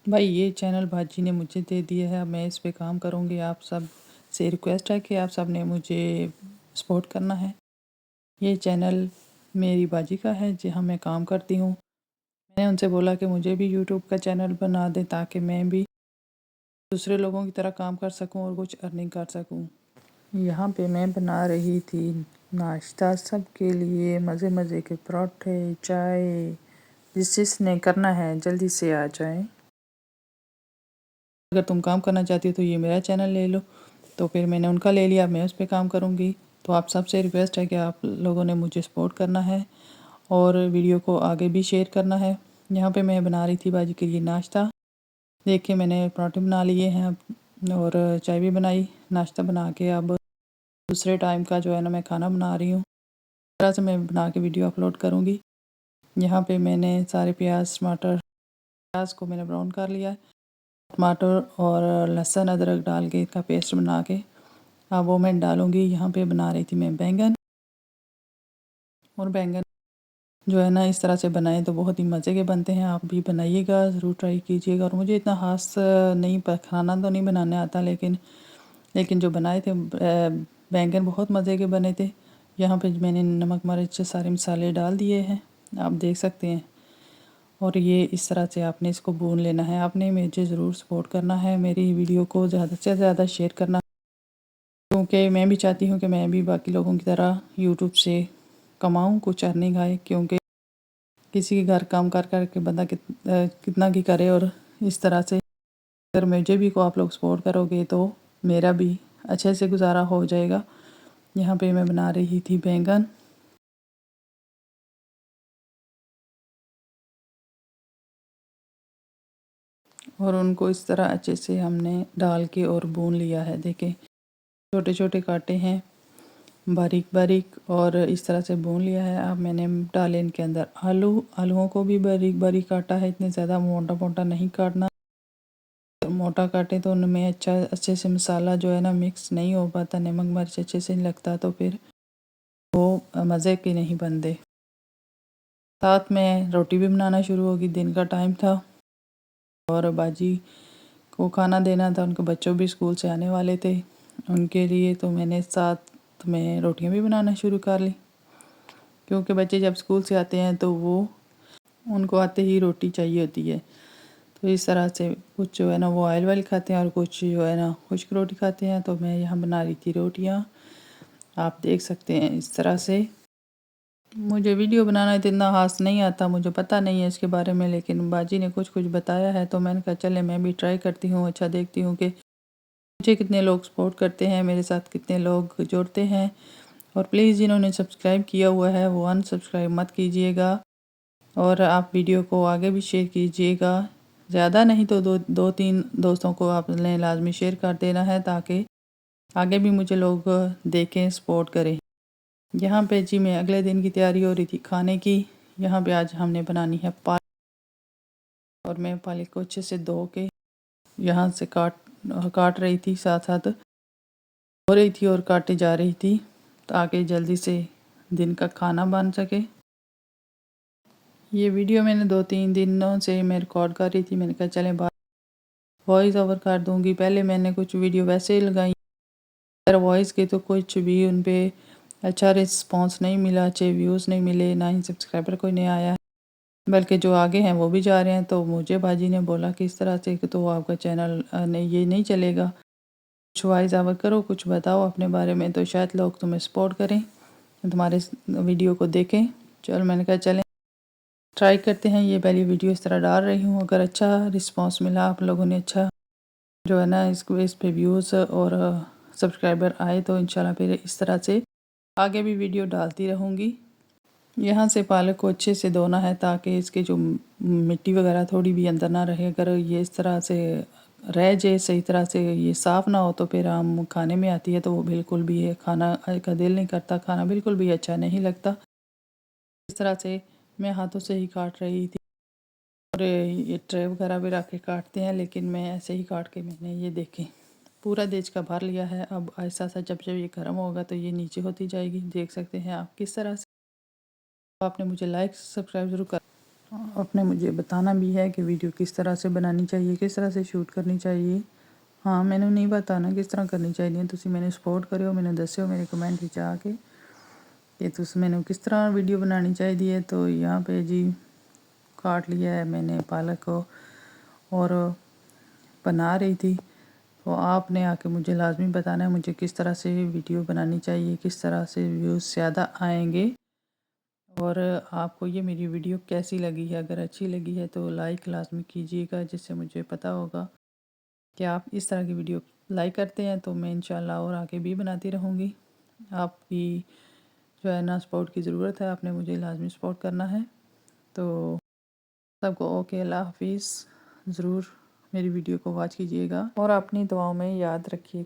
भाई ये चैनल भाजी ने मुझे दे दिया है, अब मैं इस पे काम करूँगी। आप सब से रिक्वेस्ट है कि आप सब ने मुझे सपोर्ट करना है। ये चैनल मेरी बाजी का है जहाँ मैं काम करती हूँ। मैंने उनसे बोला कि मुझे भी यूट्यूब का चैनल बना दें ताकि मैं भी दूसरे लोगों की तरह काम कर सकूँ और कुछ अर्निंग कर सकूँ। यहाँ पे मैं बना रही थी नाश्ता सबके लिए, मज़े मज़े के पराठे, चाय। जिसने करना है जल्दी से आ जाए। अगर तुम काम करना चाहती हो तो ये मेरा चैनल ले लो। तो फिर मैंने उनका ले लिया, मैं उस पर काम करूँगी। तो आप सबसे रिक्वेस्ट है कि आप लोगों ने मुझे सपोर्ट करना है और वीडियो को आगे भी शेयर करना है। यहाँ पे मैं बना रही थी बाजी के लिए नाश्ता। देखिए मैंने पराठे बना लिए हैं और चाय भी बनाई। नाश्ता बना के अब दूसरे टाइम का जो है ना मैं खाना बना रही हूँ। इस तरह से मैं बना के वीडियो अपलोड करूँगी। यहाँ पे मैंने सारे प्याज टमाटर, प्याज को मैंने ब्राउन कर लिया है। टमाटर और लहसुन अदरक डाल के इसका पेस्ट बना के अब वो मैं डालूँगी। यहाँ पे बना रही थी मैं बैंगन, और बैंगन जो है ना इस तरह से बनाएं तो बहुत ही मज़े के बनते हैं। आप भी बनाइएगा, ज़रूर ट्राई कीजिएगा। और मुझे इतना खास नहीं खाना तो नहीं बनाने आता, लेकिन जो बनाए थे बैंगन बहुत मज़े के बने थे। यहाँ पे मैंने नमक मिर्च सारे मसाले डाल दिए हैं, आप देख सकते हैं। और ये इस तरह से आपने इसको भून लेना है। आपने मुझे ज़रूर सपोर्ट करना है, मेरी वीडियो को ज़्यादा से ज़्यादा शेयर करना, क्योंकि मैं भी चाहती हूँ कि मैं भी बाकी लोगों की तरह यूट्यूब से कमाऊँ, कुछ अर्निंग आए। क्योंकि किसी के घर काम कर कर के बंदा कितना की करे। और इस तरह से अगर मुझे भी को आप लोग सपोर्ट करोगे तो मेरा भी अच्छे से गुजारा हो जाएगा। यहाँ पे मैं बना रही थी बैंगन, और उनको इस तरह अच्छे से हमने डाल के और भून लिया है। देखें छोटे छोटे काटे हैं बारीक बारीक, और इस तरह से भून लिया है। अब मैंने डाले इनके अंदर आलूओं को भी बारीक बारीक काटा है। इतने ज़्यादा मोटा मोटा नहीं काटना, मोटा काटे तो उनमें अच्छे से मसाला जो है ना मिक्स नहीं हो पाता, नमक मिर्च अच्छे से नहीं लगता, तो फिर वो मज़े के नहीं बनते। साथ में रोटी भी बनाना शुरू होगी। दिन का टाइम था और बाजी को खाना देना था, उनके बच्चों भी स्कूल से आने वाले थे उनके लिए। तो मैंने साथ में रोटियां भी बनाना शुरू कर ली, क्योंकि बच्चे जब स्कूल से आते हैं तो वो उनको आते ही रोटी चाहिए होती है। तो इस तरह से कुछ जो है ना वो ऑयल वाली खाते हैं और कुछ जो है ना खुश्क रोटी खाते हैं। तो मैं यहाँ बना रही थी रोटियाँ, आप देख सकते हैं इस तरह से। मुझे वीडियो बनाना इतना खास नहीं आता, मुझे पता नहीं है इसके बारे में, लेकिन बाजी ने कुछ कुछ बताया है तो मैंने कहा चले मैं भी ट्राई करती हूँ। अच्छा देखती हूँ कि मुझे कितने लोग सपोर्ट करते हैं, मेरे साथ कितने लोग जुड़ते हैं। और प्लीज़ जिन्होंने सब्सक्राइब किया हुआ है वो अनसब्सक्राइब मत कीजिएगा, और आप वीडियो को आगे भी शेयर कीजिएगा। ज़्यादा नहीं तो दो तीन दोस्तों को आपने लाजमी शेयर कर देना है, ताकि आगे भी मुझे लोग देखें, सपोर्ट करें। यहाँ पे जी मैं अगले दिन की तैयारी हो रही थी खाने की। यहाँ पे आज हमने बनानी है पालक, और मैं पालक को अच्छे से धो के यहाँ से काट रही थी, साथ साथ धो रही थी और काटे जा रही थी, ताकि जल्दी से दिन का खाना बन सके। ये वीडियो मैंने 2-3 दिनों से मैं रिकॉर्ड कर रही थी। मैंने कहा चलें बात वॉइस ओवर कर दूंगी। पहले मैंने कुछ वीडियो वैसे ही लगाई, अगर वॉइस के तो कुछ भी उन पर अच्छा रिस्पॉन्स नहीं मिला, अच्छे व्यूज़ नहीं मिले, ना ही सब्सक्राइबर कोई नहीं आया, बल्कि जो आगे हैं वो भी जा रहे हैं। तो मुझे बाजी ने बोला कि इस तरह से कि तो आपका चैनल नहीं, ये नहीं चलेगा, कुछ वॉइस ओवर करो, कुछ बताओ अपने बारे में, तो शायद लोग तुम्हें सपोर्ट करें, तुम्हारे वीडियो को देखें। चलो मैंने कहा चलें ट्राई करते हैं। ये पहली वीडियो इस तरह डाल रही हूँ, अगर अच्छा रिस्पॉन्स मिला, आप लोगों ने अच्छा जो है ना इसको इस पे व्यूज़ और सब्सक्राइबर आए, तो इंशाल्लाह फिर इस तरह से आगे भी वीडियो डालती रहूँगी। यहाँ से पालक को अच्छे से धोना है, ताकि इसके जो मिट्टी वगैरह थोड़ी भी अंदर ना रहे। अगर ये इस तरह से रह जाए, सही तरह से ये साफ़ ना हो, तो फिर हम खाने में आती है तो वो बिल्कुल भी ये खाना का दिल नहीं करता, खाना बिल्कुल भी अच्छा नहीं लगता। इस तरह से मैं हाथों से ही काट रही थी, और ये ट्रे वगैरह भी रख के काटते हैं, लेकिन मैं ऐसे ही काट के मैंने ये देखें पूरा देज का भर लिया है। अब ऐसा सा जब जब ये गर्म होगा तो ये नीचे होती जाएगी, देख सकते हैं आप किस तरह से। आपने मुझे लाइक सब्सक्राइब ज़रूर कर। आपने मुझे बताना भी है कि वीडियो किस तरह से बनानी चाहिए, किस तरह से शूट करनी चाहिए। हाँ, मैंने नहीं बताना किस तरह करनी चाहिए। तुसी मैंने सपोर्ट करो, मैंने दस्यो मेरे कमेंट विच आके कि तुस मैंने किस तरह वीडियो बनानी चाहिए है। तो यहाँ पे जी काट लिया है मैंने पालक को और बना रही थी। तो आपने आके मुझे लाजमी बताना है मुझे किस तरह से वीडियो बनानी चाहिए, किस तरह से व्यूज़ ज़्यादा आएंगे। और आपको ये मेरी वीडियो कैसी लगी है, अगर अच्छी लगी है तो लाइक लाजमी कीजिएगा, जिससे मुझे पता होगा कि आप इस तरह की वीडियो लाइक करते हैं। तो मैं इंशाल्लाह और आगे भी बनाती रहूँगी। आपकी जो है ना सपोर्ट की ज़रूरत है, आपने मुझे लाजमी सपोर्ट करना है। तो सबको ओके, अल्लाह हाफिज़। ज़रूर मेरी वीडियो को वॉच कीजिएगा और अपनी दुआओं में याद रखिए।